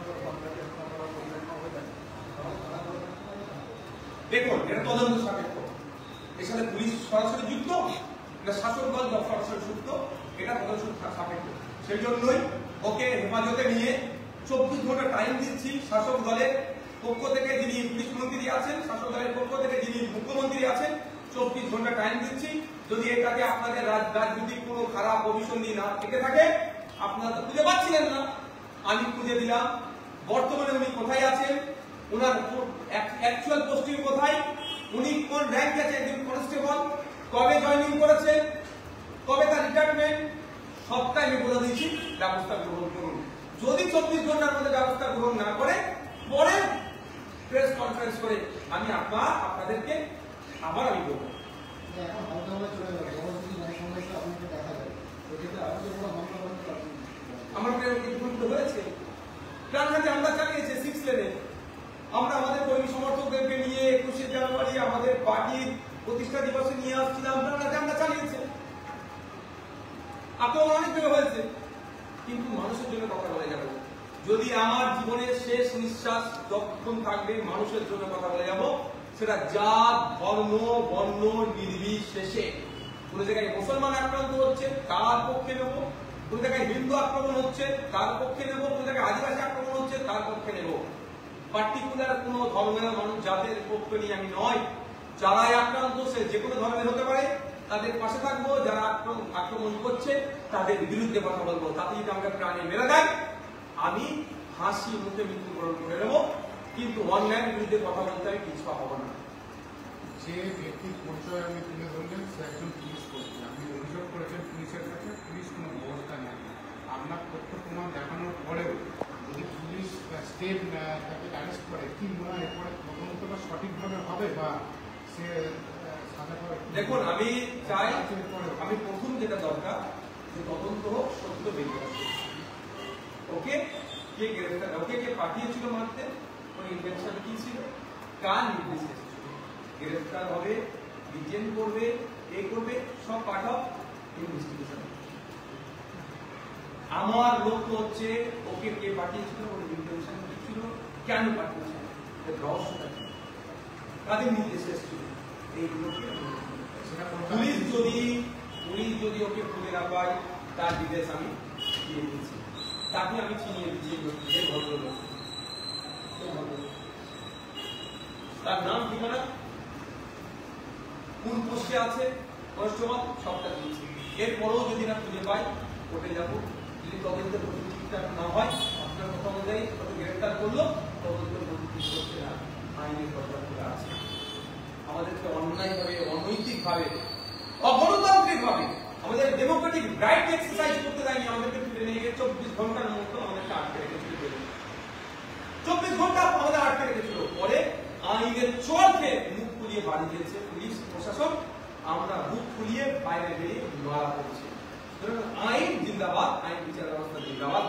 দেখুন এটা তদন্ত সাপেক্ষ, এর সাথে পুলিশ সরাসরি যুক্ত না শাসক দল সরাসরি যুক্ত, এটা তদন্ত সাপেক্ষ। সেই জন্যই ওকে হেফাজতে নিয়ে 24 ঘন্টা টাইম দিচ্ছি। শাসক দলের পক্ষ থেকে যিনি পুলিশ মন্ত্রী আছেন, শাসক দলের পক্ষ থেকে যিনি মুখ্যমন্ত্রী আছেন, 24 ঘন্টা টাইম দিচ্ছি। যদি এটাকে আপনাদের রাজনৈতিক কোনো খারাপ অভিসন্ধি না থেকে থাকে, আপনারা তো খুঁজে পাচ্ছিলেন না, আমি খুঁজে দিলাম। বর্তমানে উনি কোথায় আছেন, ওনার অ্যাকচুয়াল পোস্টিং কোথায়, উনি কোন র্যাঙ্কে আছে, একজন কনস্টেবল, কবে জয়েনিং করেছেন, কবে তার রিটায়ারমেন্ট, সবটাই আমি বলে দিয়েছি। ব্যবস্থা গ্রহণ করুন। যদি 24 ঘন্টার মধ্যে ব্যবস্থা গ্রহণ না করে, পরে প্রেস কনফারেন্স করে আমি আপনাদেরকে আবার আমি বলবো। এখন হালকাভাবে চলে যাবে, পরবর্তী সমস্যা আপনাকে দেখা যাবে, ওইটা আপনাদের কোনো মামলা করতে পারবেন। আমার কিছু হয়েছে, প্রাণঘাতী আমরা চালিয়েছে 6 লেনে। আমরা আমাদের কর্মী সমর্থকদেরকে নিয়ে 21শে জানুয়ারি আমাদের পার্টির প্রতিষ্ঠা দিবসে নিয়ে আসছিলাম, আমরা চালিয়েছে। আক্রমণ অনেক জায়গায় হয়েছে, কিন্তু মানুষের জন্য কথা বলে যাবে। যদি আমার জীবনের শেষ নিঃশ্বাস যতক্ষণ থাকবে মানুষের জন্য কথা বলে যাব, সেটা জাত ধর্ম বর্ণ নির্বিশেষে। কোন জায়গায় মুসলমান আক্রান্ত হচ্ছে তার পক্ষে নেব, কোন জায়গায় হিন্দু আক্রমণ হচ্ছে তার পক্ষে নেব, কোন জায়গায় আদিবাসী আক্রমণ হচ্ছে তার পক্ষে নেব। পার্টিকুলার কোন ধর্মের মানুষ জাতের পক্ষে নিয়ে আমি নয়। যারাই আক্রান্ত সে যে কোনো ধর্মের হতে পারে, তাদের পাশে থাকবো। যারা আক্রমণ করছে তাদের বিরুদ্ধে কথা বলবো। তাতে যদি আমাকে প্রাণে মেরে দেয়, আমি হাসি মুখে মৃত্যুবরণ করে নেবো, কিন্তু অন্যায়ের বিরুদ্ধে কথা বলতে আমি পিছু হবো না। যে ব্যক্তির পরিচয় আমি তুলে ধরলেন সে একজন পুলিশ কর্মী। আপনি অভিযোগ করেছেন পুলিশের কাছে, পুলিশ কোনো ব্যবস্থা নেয়। আপনার তথ্য প্রমাণ দেখানোর পরেও যদি পুলিশ স্টেপ তাকে অ্যারেস্ট করে, কি মনে হয় এরপরে তদন্তটা সঠিকভাবে হবে বা সে সাজা পাবে? দেখুন আমি চাই, আমি প্রথম যেটা দরকার যে তদন্ত হোক, সত্য বেরিয়ে আসে। ওকে কে গ্রেফতার, ওকে কে পাঠিয়েছিল মারতে, ওর ইনভেনশন কি ছিল, কার নির্দেশে গ্রেফতার হবে, ডিটেইন করবে, এ করবে, সব পার্ট অফ ইনভেস্টিগেশন। আমার লক্ষ্য হচ্ছে ওকে কে পাঠিয়েছিল, ওর ইনভেনশন কি ছিল, কেন পাঠিয়েছিল, এর রহস্যটা কি, কাদের নির্দেশে এসেছিল, এইগুলোকে পুলিশ যদি ওকে খুলে না পায়, তার ডিটেলস আমি দিয়ে দিচ্ছি। তাকে আমি চিনিয়ে দিচ্ছি এই ভদ্রলোক, তার নাম ঠিকানা, কোন পোস্টে আছে, কনস্টেবল, সবটা দিচ্ছি। এরপরেও যদি না খুঁজে পাই, কোর্টে যাবো। যদি তদন্তের প্রতি ঠিকঠাক না হয়, আপনার কথা অনুযায়ী ওকে গ্রেফতার করলো, তদন্তের প্রতি ঠিক করছে না, আইনের কথা করে আছে। আমাদেরকে অন্যায়ভাবে, অনৈতিকভাবে, অগণতান্ত্রিকভাবে আমাদের ডেমোক্রেটিক রাইট এক্সারসাইজ করতে দেয়নি। আমাদেরকে তুলে নিয়ে গিয়ে 24 ঘন্টার মতো আমাদেরকে আটকে রেখেছিল। 24 ঘন্টা আমাদের আটকে রেখেছিল। পরে আইনের চোরকে মুখ খুলিয়ে বাড়ি দিয়েছে পুলিশ প্রশাসন, আমরা মুখ খুলিয়ে বাইরে বেরিয়ে লড়া করছি। আইন জিন্দাবাদ, আইন বিচার ব্যবস্থা জিন্দাবাদ।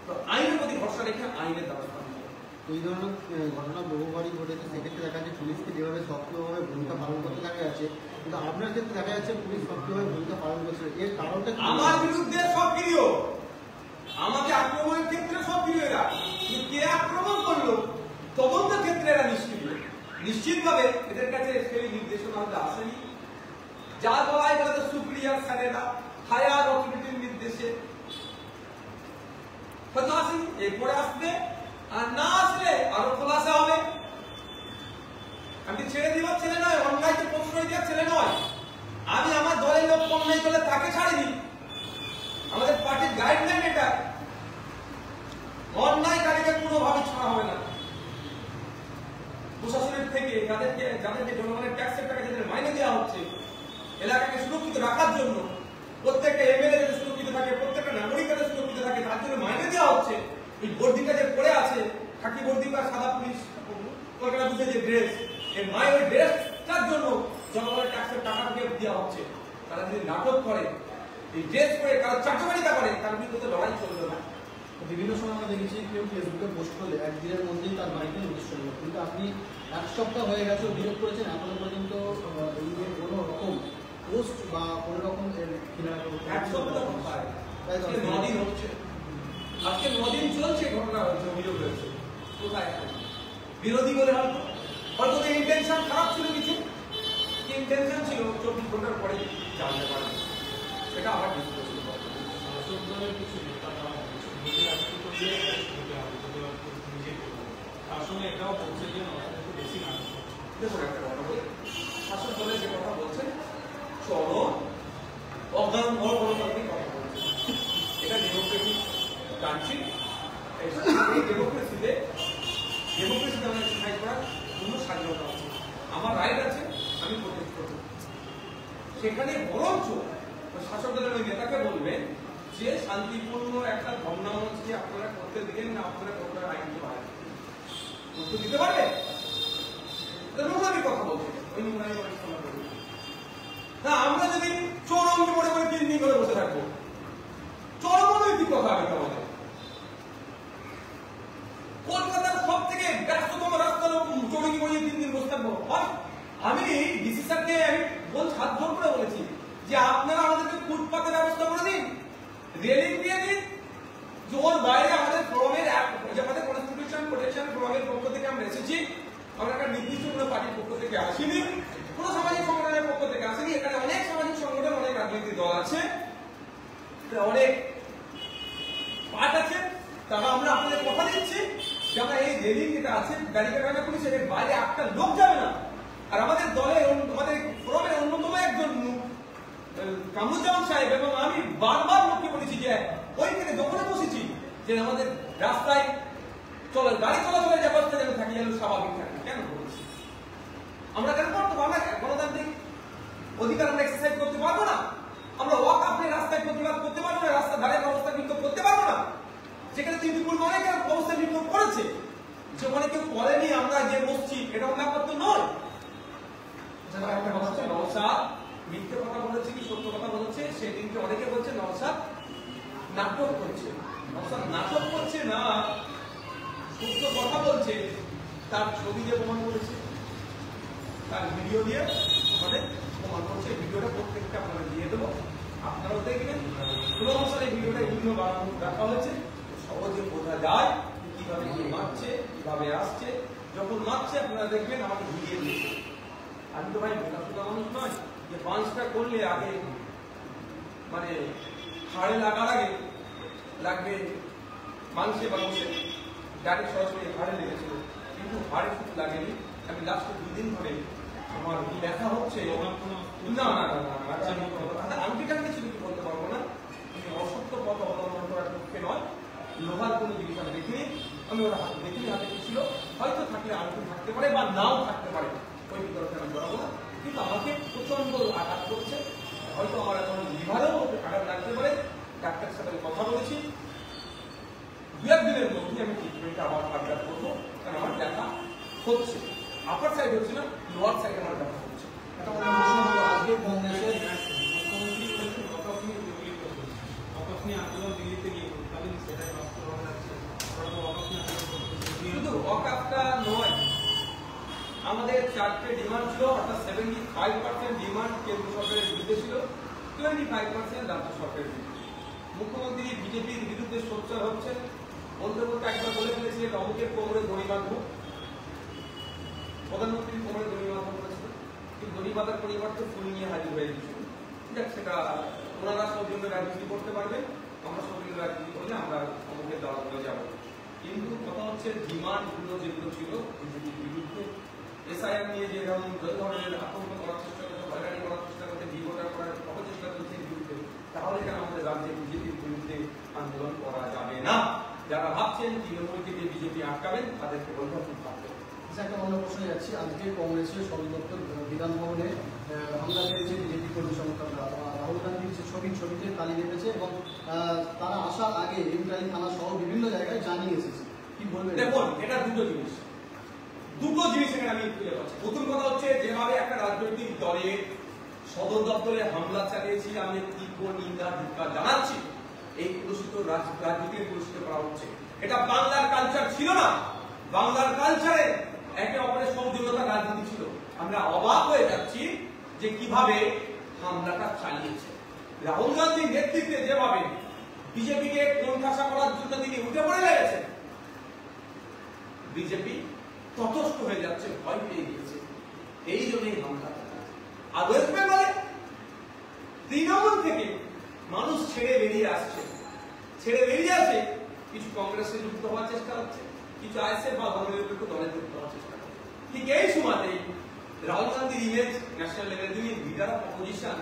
তো আইনের প্রতি ভরসা রেখে আইনের ব্যবস্থা। এই ধরনের ঘটনা বহুবারই ঘটেছে, সেক্ষেত্রে দেখা যাচ্ছে পুলিশকে যেভাবে সক্রিয়ভাবে ভূমিকা পালন করতে দেখা যাচ্ছে, কিন্তু আপনার ক্ষেত্রে দেখা যাচ্ছে পুলিশ সক্রিয়ভাবে ভূমিকা পালন করছে, এর কারণটা আমার বিরুদ্ধে সক্রিয়, আমাকে আক্রমণের ক্ষেত্রে সক্রিয় এরা, কে আক্রমণ করলো তদন্তের ক্ষেত্রে এরা নিষ্ক্রিয়। নিশ্চিতভাবে এদের কাছে সেই নির্দেশনা আসেনি। যা বলা হয় সুপ্রিয়ার স্যারেরা হায়ার অথরিটির নির্দেশে হয়তো আসেনি, এরপরে আসবে, আর না আসলে আরো খোলাসা হবে। আমি ছেড়ে দিবার ছেলে নয়, অন্যায়কে প্রশ্রয় দেওয়ার ছেলে নয়। আমি আমার দলের লোক অন্যায় করলে তাকে ছাড়িনি। আমাদের পার্টির গাইডলাইন এটা, অন্যায়কারীকে কোনোভাবে ছাড়া হবে না। প্রশাসনের থেকে যাদেরকে জনগণের ট্যাক্সের টাকা যাদের মাইনে দেওয়া হচ্ছে এলাকাকে সুরক্ষিত রাখার জন্য, প্রত্যেকটা এমএলএ যাতে সুরক্ষিত থাকে, প্রত্যেকটা নাগরিক যাতে সুরক্ষিত থাকে, তার জন্য মাইনে দেওয়া হচ্ছে। এই বর্দিটা যে পড়ে আছে, খাকি বর্দি বা সাদা পুলিশ কলকাতা বুঝে যে ড্রেস, এই মায়ের ওই ড্রেসটার জন্য জনগণের ট্যাক্সের টাকা দিয়ে দেওয়া হচ্ছে। তারা যদি নাটক করে, এই ড্রেস পরে কারো চাটুকারিতা করে, তার বিরুদ্ধে লড়াই চলবে না। বিভিন্ন সময় আমরা দেখেছি কেউ ফেসবুকে পোস্ট করলে একদিনের মধ্যেই তার বাড়িতে নোটিশ চলে, কিন্তু আপনি 1 সপ্তাহ হয়ে গেছে অভিযোগ করেছেন, এখনো পর্যন্ত এই নিয়ে কোনো রকম পোস্ট বা কোনো রকম কিনারা এক সপ্তাহ কোথায় আজকে 9 দিন হচ্ছে, আজকে 9 দিন চলছে, ঘটনা হচ্ছে, অভিযোগ হয়েছে, কোথায় বিরোধী বলে হয়তো ইন্টেনশন খারাপ ছিল, কিছু ইন্টেনশন ছিল 24 ঘন্টার পরে জানতে পারে, সেটা আবার ডিসকাস করতে হবে। কিছু আসলে এটাও বলছে যে একটু বেশি না। দেখুন একটা কথা বলি, শাসক দলে যে কথা বলছেন চরম অজ্ঞান বড় গণতান্ত্রিক কথা বলছে, এটা ডেমোক্রেটিক কান্ট্রি, এই ডেমোক্রেসিতে আমাদের সাহায্য করার কোনো স্বাধীনতা আছে, আমার রাইট আছে, আমি প্রোটেস্ট করব। সেখানে বরঞ্চ শাসক দলের ওই নেতাকে বলবেন যে শান্তিপূর্ণ একটা ধর্মমঞ্চকে আপনারা করতে দিলেন না, আপনারা করতে আইনকে পারেন উত্তর দিতে পারবে? নোংরামি কথা বলছে, ওই নোংরামি অনেক সময় করি না। আমরা যদি চরমকে মনে করে 3 দিন করে বসে থাকবো, চরম নৈতিক কথা হবে আমাদের। কলকাতার সব থেকে ব্যস্ততম রাস্তার চরমকে মনে 3 দিন বসে থাকবো। আমি ডিসি স্যারকে হাত জোর করে বলেছি যে আপনারা আমাদেরকে ফুটপাতের ব্যবস্থা করে দিন, রেলিং দিয়ে দিন, যে ওর বাইরে আমাদের ফোরামের আমাদের কনস্টিটিউশন প্রোটেকশন ফোরামের পক্ষ থেকে আমরা এসেছি, আমরা একটা নির্দিষ্ট কোনো পার্টির পক্ষ থেকে আসিনি, কোনো সামাজিক সংগঠনের পক্ষ থেকে আসেনি, এখানে অনেক সামাজিক সংগঠন, অনেক রাজনৈতিক দল আছে, অনেক পার্ট আছে, তারা আমরা আপনাদের কথা দিচ্ছি যে আমরা এই রেলিং যেটা আছে ব্যারিকেড রাখা করি, সেটার বাইরে একটা লোক যাবে না। আর আমাদের দলের আমাদের ফোরামের অন্যতম একজন কামরুজ্জামান সাহেব এবং আমি বারবার লক্ষ্য করেছি যে ওইখানে দোকানে বসেছি যে আমাদের রাস্তায় গাড়ি চলাচলের ব্যবস্থা যেন থাকে, যেন স্বাভাবিক থাকে। কেন বলছি আমরা কেন করতে পারবো না? গণতান্ত্রিক অধিকার আমরা এক্সারসাইজ করতে পারবো না? আমরা ওয়াক আপনি রাস্তায় প্রতিবাদ করতে পারবো না? রাস্তা ধারে অবস্থা বিক্ষোভ করতে পারবো না? যেখানে তৃণমূল অনেক অবস্থা বিক্ষোভ করেছে, যে অনেক কেউ করেনি, আমরা যে বসছি এটাও ব্যাপার তো নয়। একটা কথা হচ্ছে নওশাদ মিথ্যে কথা বলেছে কি সত্য কথা বলেছে, সেদিনকে অনেকে বলছে নওশাদ নাটক করছে। নওশাদ নাটক করছে না, সত্য কথা বলছে। তার ছবি দিয়ে প্রমাণ করেছে, তার ভিডিও দিয়ে আমাদের প্রমাণ করছে। ভিডিওটা প্রত্যেকটা আপনারা দিয়ে দেবো, আপনারাও দেখবেন। নওশাদ এই ভিডিওটা বিভিন্ন বানানো দেখা হয়েছে, সহজে বোঝা যায় কিভাবে কি মারছে, কিভাবে আসছে। যখন মারছে আপনারা দেখবেন আমাকে ভিডিও দিয়েছে। আমি তো ভাই বোকা সুদা মানুষ নয় যে পাঁচটা করলে আগে মানে হাড়ে লাগার আগে লাগবে মাংসে বা বসে, ডাইরেক্ট সরাসরি হাড়ে লেগেছিল, কিন্তু হাড়ে শুধু লাগেনি। আমি লাস্টে 2 দিন ধরে আমার ব্যথা হচ্ছে। না না না না, আংটিটাকে কিছু কিছু বলতে পারবো না, আমি অসত্য পথ অবলম্বন করার পক্ষে নয়। লোহার কোনো জিনিস আমি দেখিনি, আমি ওরা হাতে দেখিনি, হাতে কি ছিল হয়তো থাকলে আংটি থাকতে পারে বা নাও থাকতে পারে, ওই বিতর্কে আমি জড়াবো না। কিন্তু আমাকে প্রচন্ড আঘাত করছে, হয়তো আমার এখন লিভারেও আঘাত লাগতে পারে। ডাক্তারের সাথে কথা বলেছি, 2-1 দিনের মধ্যে আমি ট্রিটমেন্টে আবার আঘাত করবো, কারণ আমার ব্যথা হচ্ছে। আপার সাইড হচ্ছে না, লোয়ার সাইডে আমার ব্যথা হচ্ছে। আজকে কংগ্রেসের আন্দোলন দিল্লিতে গিয়ে সেটাই বাস্তবায়ন লাগছে। শুধু ওয়াকআপটা নয়, আমাদের 4টে ডিমান্ড ছিল, অর্থাৎ 75% ডিমান্ড কেন্দ্র সরকারের বিরুদ্ধে ছিল, 25% রাজ্য সরকারের বিরুদ্ধে। মুখ্যমন্ত্রী বিজেপির বিরুদ্ধে সোচ্চার হচ্ছে, বলতে বলতে একবার বলে ফেলেছে অমুকের কোমরে দড়ি বাঁধবো, প্রধানমন্ত্রীর কোমরে দড়ি বাঁধবো বলেছিল, কিন্তু দড়ি বাঁধার পরিবর্তে ফুল নিয়ে হাজির হয়ে গেছিল। দেখ সেটা ওনারা সৌজন্য রাজনীতি করতে পারবেন, আমরা সৌজন্য রাজনীতি করলে আমরা অমুকের দ্বারা বলে যাবো। কিন্তু কথা হচ্ছে ডিমান্ডগুলো যেগুলো ছিল বিজেপির বিরুদ্ধে, এসআইআর নিয়ে যে ধরনের আতঙ্ক করার চেষ্টা করছে, হয়রানি করার চেষ্টা করছে, ডিভোটার করার অপচেষ্টা করছে বিরুদ্ধে, তাহলে কেন আমাদের রাজ্যে বিজেপির বিরুদ্ধে আন্দোলন করা যাবে না? যারা ভাবছেন তৃণমূলকে দিয়ে বিজেপি আটকাবেন, তাদেরকে বলবো খুব ভাববেন। একটা অন্য প্রশ্নে যাচ্ছি। আজকে কংগ্রেসের সদর দপ্তর বিধানভবনে হামলা হয়েছে বিজেপি কর্মী সংগঠনরা, রাহুল গান্ধীর ছবিতে তালি রেখেছে এবং তারা আসার আগে এমটালি থানা সহ বিভিন্ন জায়গায় জানিয়ে এসেছে। কি বলবেন? দেখুন, এটা দুটো জিনিস এখানে আমি তুলে পাচ্ছি। প্রথম কথা হচ্ছে, যেভাবে একটা রাজনৈতিক দলের সদর দপ্তরে হামলা চালিয়েছি, আমি তীব্র নিন্দা ধিক্কার জানাচ্ছি। এই কলুষিত রাজনীতির কলুষিত করা হচ্ছে, এটা বাংলার কালচার ছিল না। বাংলার কালচারে একে অপরের সৌজন্যতা রাজনীতি ছিল। আমরা অবাক হয়ে যাচ্ছি যে কিভাবে হামলাটা চালিয়েছে। রাহুল গান্ধীর নেতৃত্বে যেভাবে বিজেপিকে কোণঠাসা করার জন্য তিনি উঠে পড়ে লেগেছেন, বিজেপি ততস্থ হয়ে যাচ্ছে, ভয় পেয়ে গিয়েছে, এই জন্যই হামলা। আর ওয়েস্ট বেঙ্গলে তৃণমূল থেকে মানুষ ছেড়ে বেরিয়ে আসছে, কিছু কংগ্রেসে যুক্ত হওয়ার চেষ্টা হচ্ছে, কিছু আইএসএফ বা ধর্মনিরপেক্ষ দলে যুক্ত হওয়ার চেষ্টা হচ্ছে। ঠিক এই সময়তেই রাহুল গান্ধীর ইমেজ ন্যাশনাল লেভেলে, তিনি লিডার অফ অপোজিশন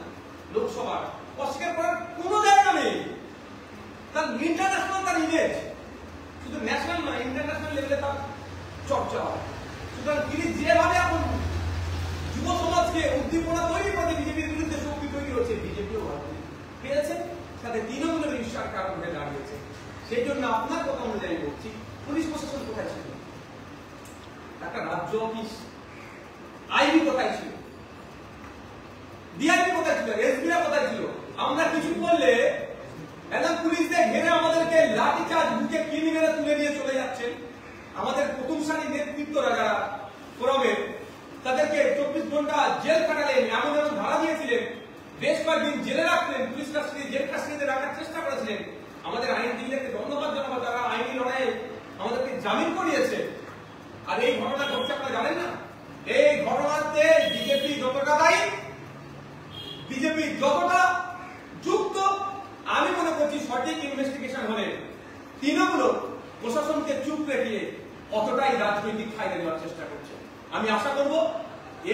লোকসভার, অস্বীকার করার কোনো জায়গা নেই। তার ইন্টারন্যাশনাল তার ইমেজ, শুধু ন্যাশনাল নয় ইন্টারন্যাশনাল লেভেলে তার চর্চা হয়। সুতরাং তিনি যেভাবে এখন যুব সমাজকে উদ্দীপনা তৈরি করে বিজেপির বিরুদ্ধে শক্তি তৈরি হচ্ছে, বিজেপিও পেয়েছে, সাথে তৃণমূলের ঈর্ষার কারণ হয়ে দাঁড়িয়েছে। সেই জন্য আপনার কথা অনুযায়ী বলছি, পুলিশ প্রশাসন কোথায় ছিল? একটা রাজ্য অফিস, আইবি কোথায় ছিল? ডিআইবি কোথায় ছিল? এসবিরা কোথায় ছিল? আমরা কিছু বললে একদম পুলিশদের ঘেরে আমাদেরকে লাঠি চার্জ, বুকে কিনি মেরে তুলে নিয়ে চলে যাচ্ছেন। আমাদের প্রথম সারির নেতৃত্বরা যারা ফোরামের, তাদেরকে 24 ঘন্টা জেল কাটালেন, এমন ধারা দিয়েছিলেন, বেশ কয়েকদিন জেলে রাখলেন, পুলিশ কাস্টাডি, জেল কাস্টাডিতে রাখার চেষ্টা করেছিলেন। আমাদের আইনজীবীদেরকে ধন্যবাদ জানাবো, তারা আইনি লড়াইয়ে আমাদেরকে জামিন করিয়েছে। আর এই ঘটনা ঘটছে আপনারা জানেন না? এই ঘটনাতে বিজেপি যতটা দায়ী, বিজেপি যতটা যুক্ত, আমি মনে করছি সঠিক ইনভেস্টিগেশন হলে তৃণমূল প্রশাসনকে চুপ রেখে অতটাই রাজনৈতিক ফায়দা নেওয়ার চেষ্টা করছে। আমি আশা করব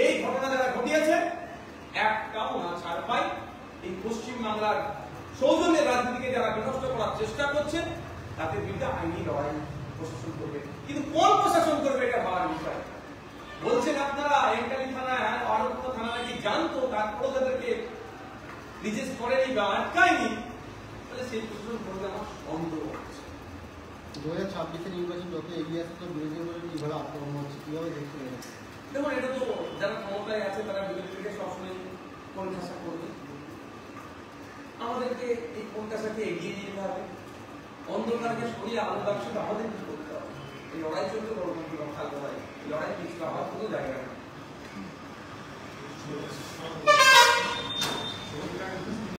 এই ঘটনা যারা ঘটিয়েছে একটাও না ছাড় পায়। এই পশ্চিম বাংলার সৌজন্যের রাজনীতিকে যারা বিনষ্ট করার চেষ্টা করছে, তাদের বিরুদ্ধে আইনি লড়াই প্রশাসন করবে। কিন্তু কোন প্রশাসন করবে এটা ভাবার বিষয়। বলছেন আপনারা এন্টালি থানা, আরো কোনো থানা নাকি জানতো, তারপরে তাদেরকে রিজেস্ট করেনি বা আটকায়নি, তাহলে সেই প্রশাসন করবে আমার সন্দেহ হচ্ছে। 2026 নির্বাচন যত এগিয়ে আসছে তো বিরোধী বলে কিভাবে আক্রমণ হচ্ছে, কিভাবে দেখতে পাবেন? দেখুন, এটা তো যারা ক্ষমতায় আছে তারা বিরোধীকে সবসময় কোণঠাসা করবে। আমাদেরকে এই কোণঠাসাকে এগিয়ে নিতে হবে, অন্ধকারকে সরিয়ে আলো ব্যবসা আমাদের কি করতে হবে। এই লড়াই চলতে গণতন্ত্র রক্ষা লড়াই, লড়াই কিছু হওয়ার কোনো জায়গা নেই।